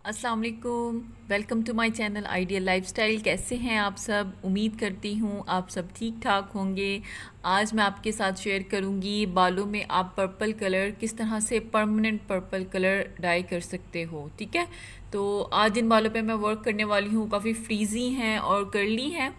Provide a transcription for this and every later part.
अस्सलाम वालेकुम। Welcome to my channel ideal lifestyle. कैसे हैं आप सब? उम्मीद करती हूँ आप सब ठीक ठाक होंगे। आज मैं आपके साथ शेयर करूँगी बालों में आप पर्पल कलर किस तरह से परमानेंट पर्पल कलर डाई कर सकते हो। ठीक है, तो आज इन बालों पे मैं वर्क करने वाली हूँ। काफ़ी फ्रीज़ी हैं और कर्ली हैं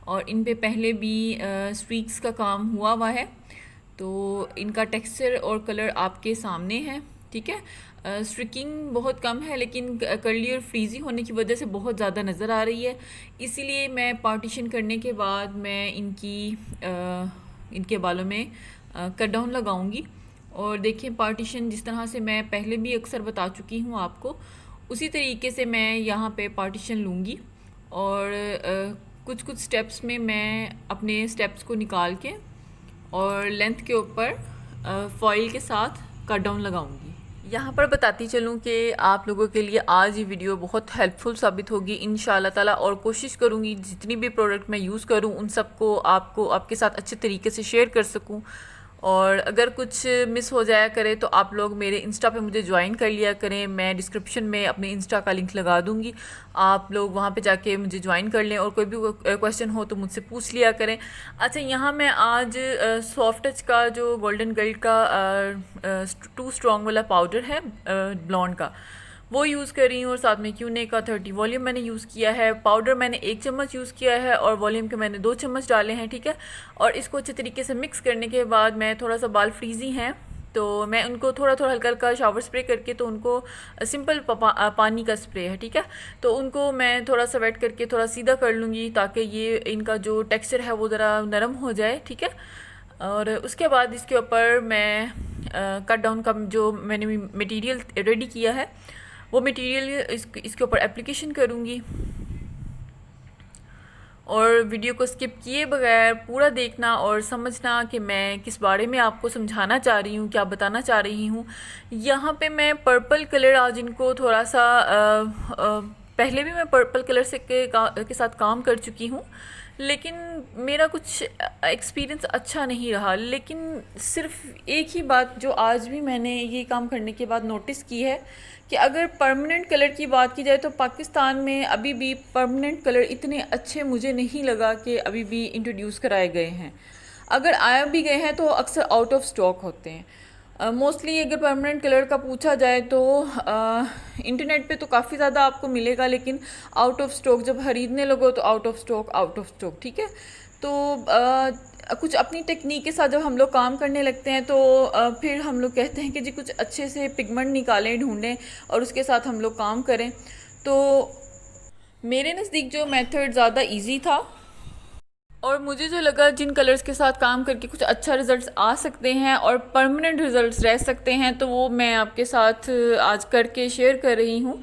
और इन पे पहले भी स्ट्रीक्स का काम हुआ हुआ है, तो इनका टेक्सचर और कलर आपके सामने है। ठीक है, स्ट्रिकिंग बहुत कम है लेकिन कर्ली और फ्रीजी होने की वजह से बहुत ज़्यादा नज़र आ रही है। इसीलिए मैं पार्टीशन करने के बाद मैं इनके बालों में कट डाउन लगाऊंगी। और देखिए, पार्टीशन जिस तरह से मैं पहले भी अक्सर बता चुकी हूँ आपको, उसी तरीके से मैं यहाँ पे पार्टीशन लूँगी। और कुछ कुछ स्टेप्स में मैं अपने स्टेप्स को निकाल के और लेंथ के ऊपर फॉइल के साथ कट डाउन लगाऊंगी। यहाँ पर बताती चलूँ कि आप लोगों के लिए आज ये वीडियो बहुत हेल्पफुल साबित होगी इंशाल्लाह ताला। और कोशिश करूँगी जितनी भी प्रोडक्ट मैं यूज़ करूँ उन सबको आपको आपके साथ अच्छे तरीके से शेयर कर सकूँ। और अगर कुछ मिस हो जाया करे तो आप लोग मेरे इंस्टा पे मुझे ज्वाइन कर लिया करें। मैं डिस्क्रिप्शन में अपने इंस्टा का लिंक लगा दूँगी, आप लोग वहाँ पे जाके मुझे ज्वाइन कर लें और कोई भी क्वेश्चन हो तो मुझसे पूछ लिया करें। अच्छा, यहाँ मैं आज सॉफ्ट टच का जो गोल्डन गर्ल का टू स्ट्रॉन्ग वाला पाउडर है ब्लॉन्ड का, वो यूज़ कर रही हूँ। और साथ में क्यूने का 30 वॉल्यूम मैंने यूज़ किया है। पाउडर मैंने 1 चम्मच यूज़ किया है और वॉल्यूम के मैंने 2 चम्मच डाले हैं। ठीक है, और इसको अच्छे तरीके से मिक्स करने के बाद मैं थोड़ा सा बाल फ्रीजी हैं तो मैं उनको थोड़ा थोड़ा हल्का हल्का शावर स्प्रे करके, तो उनको सिंपल पानी का स्प्रे है। ठीक है, तो उनको मैं थोड़ा सा वेट करके थोड़ा सीधा कर लूँगी ताकि ये इनका जो टेक्सचर है वो ज़रा नरम हो जाए। ठीक है, और उसके बाद इसके ऊपर मैं कट डाउन का जो मैंने मटेरियल रेडी किया है वो मटेरियल इसके ऊपर एप्लीकेशन करूँगी। और वीडियो को स्किप किए बगैर पूरा देखना और समझना कि मैं किस बारे में आपको समझाना चाह रही हूँ, क्या बताना चाह रही हूँ। यहाँ पे मैं पर्पल कलर आज इनको थोड़ा सा पहले भी मैं पर्पल कलर के साथ काम कर चुकी हूँ, लेकिन मेरा कुछ एक्सपीरियंस अच्छा नहीं रहा। लेकिन सिर्फ एक ही बात जो आज भी मैंने ये काम करने के बाद नोटिस की है कि अगर परमानेंट कलर की बात की जाए तो पाकिस्तान में अभी भी परमानेंट कलर इतने अच्छे मुझे नहीं लगा कि अभी भी इंट्रोड्यूस कराए गए हैं। अगर आया भी गए हैं तो अक्सर आउट ऑफ स्टॉक होते हैं। मोस्टली अगर परमानेंट कलर का पूछा जाए तो इंटरनेट पे तो काफ़ी ज़्यादा आपको मिलेगा, लेकिन आउट ऑफ स्टॉक जब ख़रीदने लगो तो out of stock out of stock. ठीक है, तो कुछ अपनी टेक्निक के साथ जब हम लोग काम करने लगते हैं तो फिर हम लोग कहते हैं कि जी कुछ अच्छे से पिगमेंट निकालें, ढूंढें और उसके साथ हम लोग काम करें। तो मेरे नज़दीक जो मेथड ज़्यादा इजी था और मुझे जो लगा जिन कलर्स के साथ काम करके कुछ अच्छा रिजल्ट्स आ सकते हैं और परमानेंट रिजल्ट्स रह सकते हैं, तो वो मैं आपके साथ आज करके शेयर कर रही हूँ।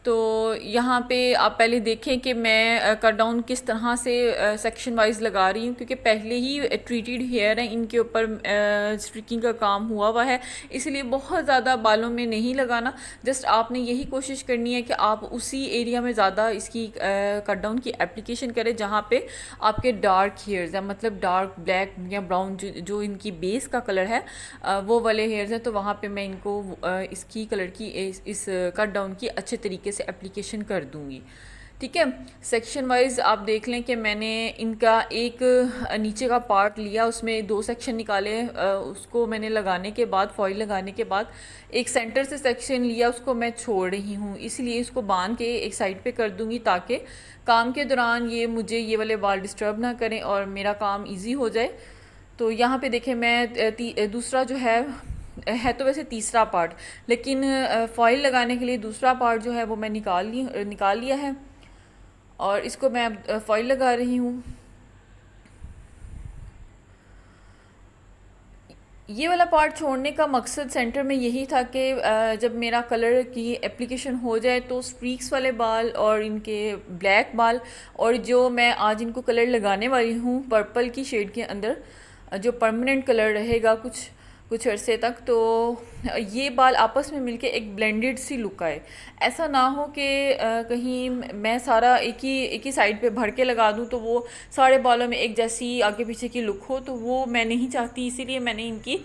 तो यहाँ पे आप पहले देखें कि मैं कट डाउन किस तरह से सेक्शन वाइज लगा रही हूँ, क्योंकि पहले ही ट्रीटेड हेयर है, इनके ऊपर स्ट्रिकिंग का काम हुआ हुआ है, इसलिए बहुत ज़्यादा बालों में नहीं लगाना। जस्ट आपने यही कोशिश करनी है कि आप उसी एरिया में ज़्यादा इसकी कट डाउन की एप्लीकेशन करें जहाँ पे आपके डार्क हेयर्स हैं, मतलब डार्क ब्लैक या ब्राउन जो इनकी बेस का कलर है वो वाले हेयर्स हैं। तो वहाँ पे मैं इनको इसकी कलर की इस कट डाउन की अच्छे तरीके से एप्लीकेशन कर दूँगी। ठीक है, सेक्शन वाइज आप देख लें कि मैंने इनका एक नीचे का पार्ट लिया, उसमें 2 सेक्शन निकाले, उसको मैंने लगाने के बाद फॉइल लगाने के बाद एक सेंटर से सेक्शन लिया, उसको मैं छोड़ रही हूँ, इसलिए इसको बांध के एक साइड पे कर दूँगी ताकि काम के दौरान मुझे ये वाले बाल डिस्टर्ब ना करें और मेरा काम ईजी हो जाए। तो यहाँ पे देखें मैं दूसरा जो है तो वैसे तीसरा पार्ट, लेकिन फॉइल लगाने के लिए दूसरा पार्ट जो है वो मैं निकाल लिया है और इसको मैं अब फॉइल लगा रही हूँ। ये वाला पार्ट छोड़ने का मकसद सेंटर में यही था कि जब मेरा कलर की एप्लीकेशन हो जाए तो स्ट्रीक्स वाले बाल और इनके ब्लैक बाल और जो मैं आज इनको कलर लगाने वाली हूँ पर्पल की शेड के अंदर, जो परमानेंट कलर रहेगा कुछ अरसे तक, तो ये बाल आपस में मिलके एक ब्लेंडेड सी लुक आए। ऐसा ना हो कि कहीं मैं सारा एक ही साइड पे भर के लगा दूं तो वो सारे बालों में एक जैसी आगे पीछे की लुक हो, तो वो मैं नहीं चाहती। इसीलिए मैंने इनकी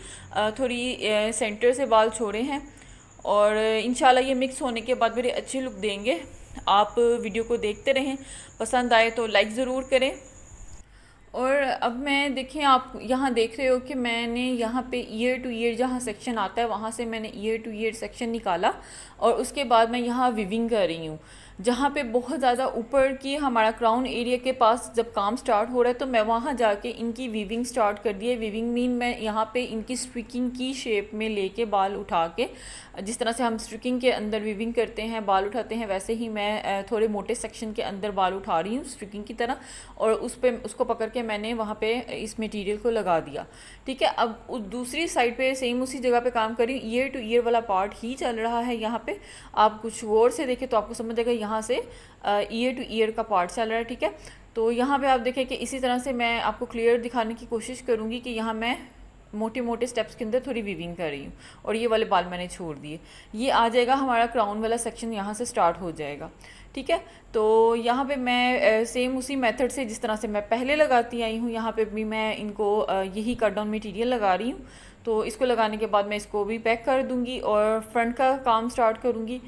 थोड़ी सेंटर से बाल छोड़े हैं और इंशाल्लाह ये मिक्स होने के बाद मेरे अच्छे लुक देंगे। आप वीडियो को देखते रहें, पसंद आए तो लाइक ज़रूर करें। और अब मैं देखें, आप यहाँ देख रहे हो कि मैंने यहाँ पे ईयर टू ईयर जहाँ सेक्शन आता है वहाँ से मैंने ईयर टू ईयर सेक्शन निकाला और उसके बाद मैं यहाँ विविंग कर रही हूँ। जहाँ पे बहुत ज़्यादा ऊपर की हमारा क्राउन एरिया के पास जब काम स्टार्ट हो रहा है तो मैं वहाँ जाके इनकी वीविंग स्टार्ट कर दी है। वीविंग मीन मैं यहाँ पे इनकी स्ट्रिकिंग की शेप में लेके बाल उठा के, जिस तरह से हम स्ट्रिकिंग के अंदर वीविंग करते हैं बाल उठाते हैं, वैसे ही मैं थोड़े मोटे सेक्शन के अंदर बाल उठा रही हूँ स्ट्रिकिंग की तरह, और उसको पकड़ के मैंने वहाँ पे इस मटेरियल को लगा दिया। ठीक है, अब उस दूसरी साइड पे सेम उसी जगह पे काम कर रही हूँ। ईयर टू ईयर वाला पार्ट ही चल रहा है यहाँ पे। आप कुछ गौर से देखें तो आपको समझ आएगा यहाँ से ईयर टू ईयर का पार्ट चल रहा है। ठीक है, तो यहाँ पे आप देखें कि इसी तरह से मैं आपको क्लियर दिखाने की कोशिश करूँगी कि यहाँ मैं मोटे मोटे स्टेप्स के अंदर थोड़ी वीविंग कर रही हूँ और ये वाले बाल मैंने छोड़ दिए। ये आ जाएगा हमारा क्राउन वाला सेक्शन, यहाँ से स्टार्ट हो जाएगा। ठीक है, तो यहाँ पे मैं सेम उसी मेथड से जिस तरह से मैं पहले लगाती आई हूँ, यहाँ पे भी मैं इनको यही कट डाउन मटीरियल लगा रही हूँ। तो इसको लगाने के बाद मैं इसको भी पैक कर दूँगी और फ्रंट का काम स्टार्ट करूँगी।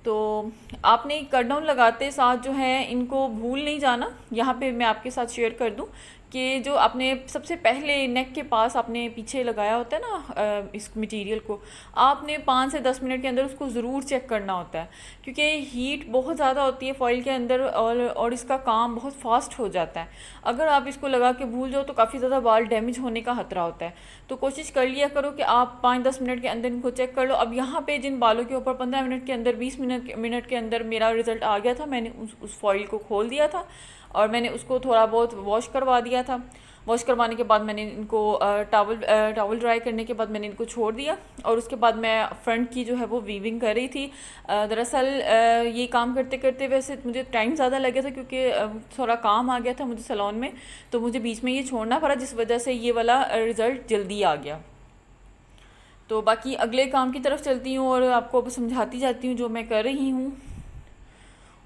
तो आपने कट डाउन लगाते साथ जो है इनको भूल नहीं जाना। यहाँ पे मैं आपके साथ शेयर कर दूँ कि जो आपने सबसे पहले नेक के पास आपने पीछे लगाया होता है ना इस मटेरियल को, आपने 5 से 10 मिनट के अंदर उसको ज़रूर चेक करना होता है, क्योंकि हीट बहुत ज़्यादा होती है फॉइल के अंदर और इसका काम बहुत फास्ट हो जाता है। अगर आप इसको लगा के भूल जाओ तो काफ़ी ज़्यादा बाल डैमेज होने का खतरा होता है। तो कोशिश कर लिया करो कि आप 5-10 मिनट के अंदर इनको चेक कर लो। अब यहाँ पे जिन बालों के ऊपर 15 मिनट के अंदर 20 मिनट के अंदर मेरा रिज़ल्ट आ गया था, मैंने उस फॉइल को खोल दिया था और मैंने उसको थोड़ा बहुत वॉश करवा दिया था। वॉश करवाने के बाद मैंने इनको टॉवल ड्राई करने के बाद मैंने इनको छोड़ दिया और उसके बाद मैं फ्रंट की जो है वो वीविंग कर रही थी। दरअसल ये काम करते करते वैसे मुझे टाइम ज़्यादा लग गया था, क्योंकि थोड़ा काम आ गया था मुझे सैलून में, तो मुझे बीच में ये छोड़ना पड़ा, जिस वजह से ये वाला रिज़ल्ट जल्दी आ गया। तो बाकी अगले काम की तरफ चलती हूँ और आपको समझाती जाती हूँ जो मैं कर रही हूँ।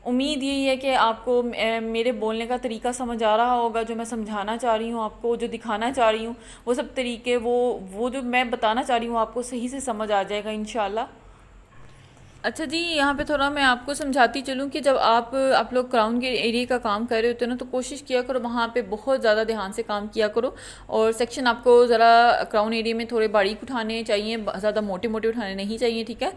उम्मीद यही है कि आपको मेरे बोलने का तरीका समझ आ रहा होगा। जो मैं समझाना चाह रही हूँ आपको, जो दिखाना चाह रही हूँ, वो सब तरीके वो जो मैं बताना चाह रही हूँ आपको सही से समझ आ जाएगा इंशाल्लाह। अच्छा जी, यहाँ पे थोड़ा मैं आपको समझाती चलूँ कि जब आप लोग क्राउन के एरिया का काम कर रहे होते हैं ना, तो कोशिश किया करो वहाँ पे बहुत ज़्यादा ध्यान से काम किया करो। और सेक्शन आपको ज़रा क्राउन एरिया में थोड़े बारीक उठाने चाहिए, ज़्यादा मोटे मोटे उठाने नहीं चाहिए। ठीक है,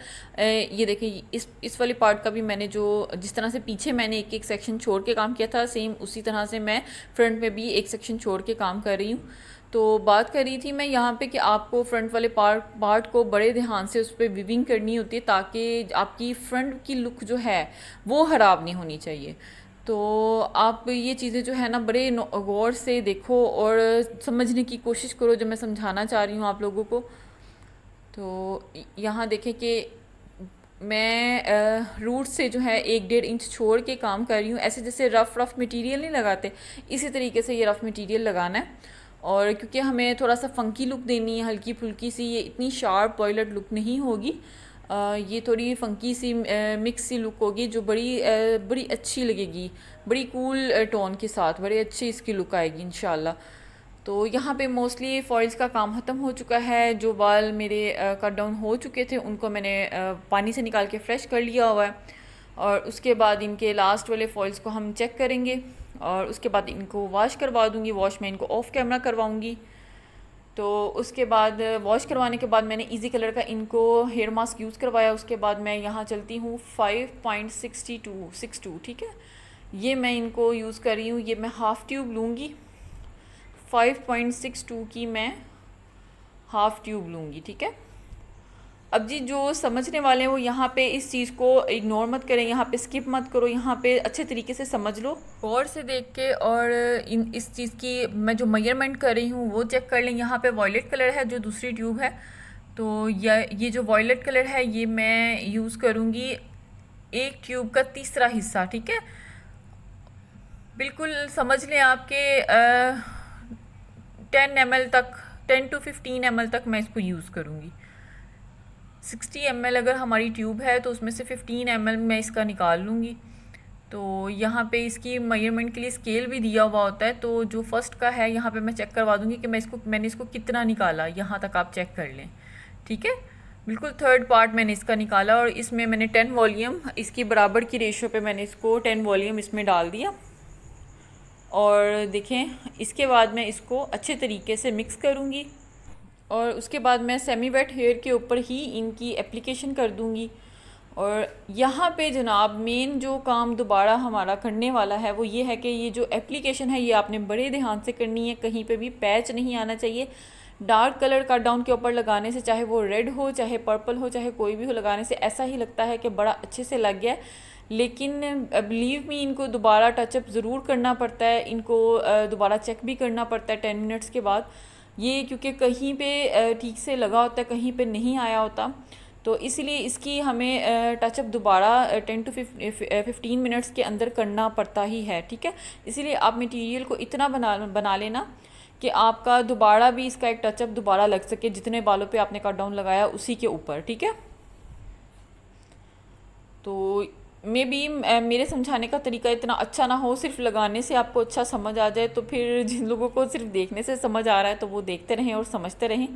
ये देखिए इस वाले पार्ट का भी मैंने जिस तरह से पीछे मैंने एक एक सेक्शन छोड़ के काम किया था, सेम उसी तरह से मैं फ्रंट में भी एक सेक्शन छोड़ के काम कर रही हूँ। तो बात कर रही थी मैं यहाँ पे कि आपको फ्रंट वाले पार्ट को बड़े ध्यान से उस पर विविंग करनी होती है, ताकि आपकी फ्रंट की लुक जो है वो ख़राब नहीं होनी चाहिए। तो आप ये चीज़ें जो है ना बड़े गौर से देखो और समझने की कोशिश करो जो मैं समझाना चाह रही हूँ आप लोगों को। तो यहाँ देखें कि मैं रूट से जो है 1-1.5 इंच छोड़ के काम कर रही हूँ। ऐसे जैसे रफ़ मटेरियल नहीं लगाते, इसी तरीके से ये रफ़ मटेरियल लगाना है। और क्योंकि हमें थोड़ा सा फ़ंकी लुक देनी है, हल्की फुल्की सी, ये इतनी शार्प टॉयलेट लुक नहीं होगी, ये थोड़ी फ़ंकी सी मिक्स सी लुक होगी जो बड़ी अच्छी लगेगी, बड़ी कूल टोन के साथ बड़ी अच्छी इसकी लुक आएगी इंशाल्लाह। तो यहाँ पे मोस्टली फॉइल्स का काम ख़त्म हो चुका है। जो बाल मेरे कट डाउन हो चुके थे उनको मैंने पानी से निकाल के फ़्रेश कर लिया हुआ है, और उसके बाद इनके लास्ट वाले फॉइल्स को हम चेक करेंगे और उसके बाद इनको वॉश करवा दूँगी। वॉश मैं इनको ऑफ़ कैमरा करवाऊँगी। तो उसके बाद वॉश करवाने के बाद मैंने इजी कलर का इनको हेयर मास्क यूज़ करवाया। उसके बाद मैं यहाँ चलती हूँ 5.62 ठीक है, ये मैं इनको यूज़ कर रही हूँ। ये मैं हाफ़ ट्यूब लूँगी, 5.62 की मैं हाफ़ ट्यूब लूँगी। ठीक है, अब जी जो समझने वाले हैं वो यहाँ पे इस चीज़ को इग्नोर मत करें, यहाँ पे स्किप मत करो, यहाँ पे अच्छे तरीके से समझ लो गौर से देख के, और इस चीज़ की मैं जो मेजरमेंट कर रही हूँ वो चेक कर लें। यहाँ पे वॉयलेट कलर है जो दूसरी ट्यूब है, तो ये जो वॉयलेट कलर है ये मैं यूज़ करूँगी एक ट्यूब का तीसरा हिस्सा। ठीक है, बिल्कुल समझ लें आपके 10 ml तक, 10 to 15 ml तक मैं इसको यूज़ करूँगी। 60 ml अगर हमारी ट्यूब है तो उसमें से 15 ml मैं इसका निकाल लूँगी। तो यहाँ पे इसकी मेजरमेंट के लिए स्केल भी दिया हुआ होता है, तो जो फर्स्ट का है यहाँ पे मैं चेक करवा दूँगी कि मैंने इसको कितना निकाला, यहाँ तक आप चेक कर लें। ठीक है, बिल्कुल थर्ड पार्ट मैंने इसका निकाला और इसमें मैंने 10 वॉल्यूम, इसकी बराबर की रेशो पे मैंने इसको 10 वॉल्यूम इसमें डाल दिया। और देखें, इसके बाद मैं इसको अच्छे तरीके से मिक्स करूँगी और उसके बाद मैं सेमी वेट हेयर के ऊपर ही इनकी एप्लीकेशन कर दूँगी। और यहाँ पे जनाब मेन जो काम दोबारा हमारा करने वाला है वो ये है कि ये जो एप्लीकेशन है ये आपने बड़े ध्यान से करनी है, कहीं पे भी पैच नहीं आना चाहिए। डार्क कलर कट डाउन के ऊपर लगाने से, चाहे वो रेड हो चाहे पर्पल हो चाहे कोई भी हो, लगाने से ऐसा ही लगता है कि बड़ा अच्छे से लग गया है, लेकिन बिलीव मी इनको दोबारा टचअप ज़रूर करना पड़ता है, इनको दोबारा चेक भी करना पड़ता है 10 मिनट्स के बाद ये, क्योंकि कहीं पे ठीक से लगा होता है कहीं पे नहीं आया होता। तो इसलिए इसकी हमें टचअप दोबारा 10 to 15 मिनट्स के अंदर करना पड़ता ही है, ठीक है। इसीलिए आप मटेरियल को इतना बना लेना कि आपका दोबारा भी इसका एक टचअप दोबारा लग सके, जितने बालों पे आपने कट डाउन लगाया उसी के ऊपर, ठीक है। तो मे बी मेरे समझाने का तरीका इतना अच्छा ना हो, सिर्फ लगाने से आपको अच्छा समझ आ जाए, तो फिर जिन लोगों को सिर्फ देखने से समझ आ रहा है तो वो देखते रहें और समझते रहें।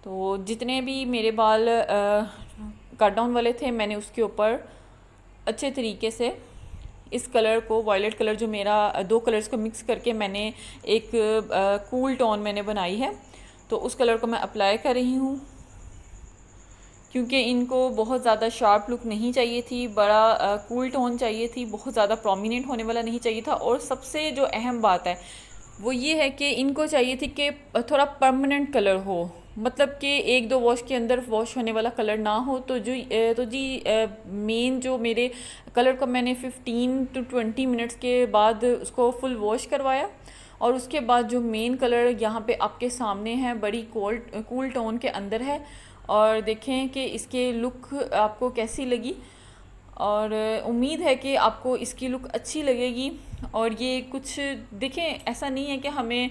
तो जितने भी मेरे बाल कट डाउन वाले थे मैंने उसके ऊपर अच्छे तरीके से इस कलर को, वायलेट कलर जो मेरा, दो कलर्स को मिक्स करके मैंने एक कूल टोन मैंने बनाई है, तो उस कलर को मैं अप्लाई कर रही हूँ, क्योंकि इनको बहुत ज़्यादा शार्प लुक नहीं चाहिए थी, बड़ा कूल टोन चाहिए थी, बहुत ज़्यादा प्रोमिनेंट होने वाला नहीं चाहिए था। और सबसे जो अहम बात है वो ये है कि इनको चाहिए थी कि थोड़ा परमानेंट कलर हो, मतलब कि एक दो वॉश के अंदर वॉश होने वाला कलर ना हो। तो जी मेन जो मेरे कलर को मैंने 15 to 20 मिनट्स के बाद उसको फुल वॉश करवाया, और उसके बाद जो मेन कलर यहाँ पे आपके सामने है बड़ी कूल टोन के अंदर है। और देखें कि इसके लुक आपको कैसी लगी, और उम्मीद है कि आपको इसकी लुक अच्छी लगेगी। और ये कुछ देखें, ऐसा नहीं है कि हमें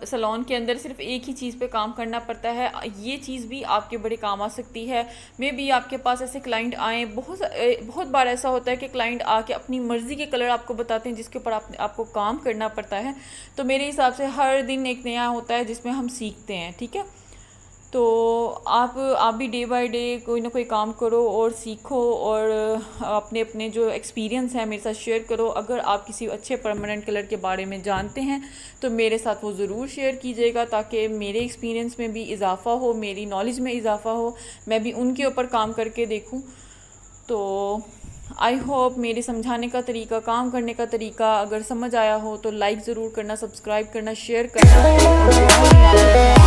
सैलून के अंदर सिर्फ एक ही चीज़ पे काम करना पड़ता है, ये चीज़ भी आपके बड़े काम आ सकती है। मे बी आपके पास ऐसे क्लाइंट आए, बहुत बार ऐसा होता है कि क्लाइंट आके अपनी मर्ज़ी के कलर आपको बताते हैं जिसके ऊपर आपको काम करना पड़ता है। तो मेरे हिसाब से हर दिन एक नया होता है जिसमें हम सीखते हैं, ठीक है। तो आप भी डे बाय डे कोई ना कोई काम करो और सीखो, और अपने अपने जो एक्सपीरियंस है मेरे साथ शेयर करो। अगर आप किसी अच्छे परमानेंट कलर के बारे में जानते हैं तो मेरे साथ वो ज़रूर शेयर कीजिएगा, ताकि मेरे एक्सपीरियंस में भी इजाफ़ा हो, मेरी नॉलेज में इजाफ़ा हो, मैं भी उनके ऊपर काम करके देखूं। तो आई होप मेरे समझाने का तरीका, काम करने का तरीका अगर समझ आया हो तो लाइक ज़रूर करना, सब्सक्राइब करना, शेयर करना, और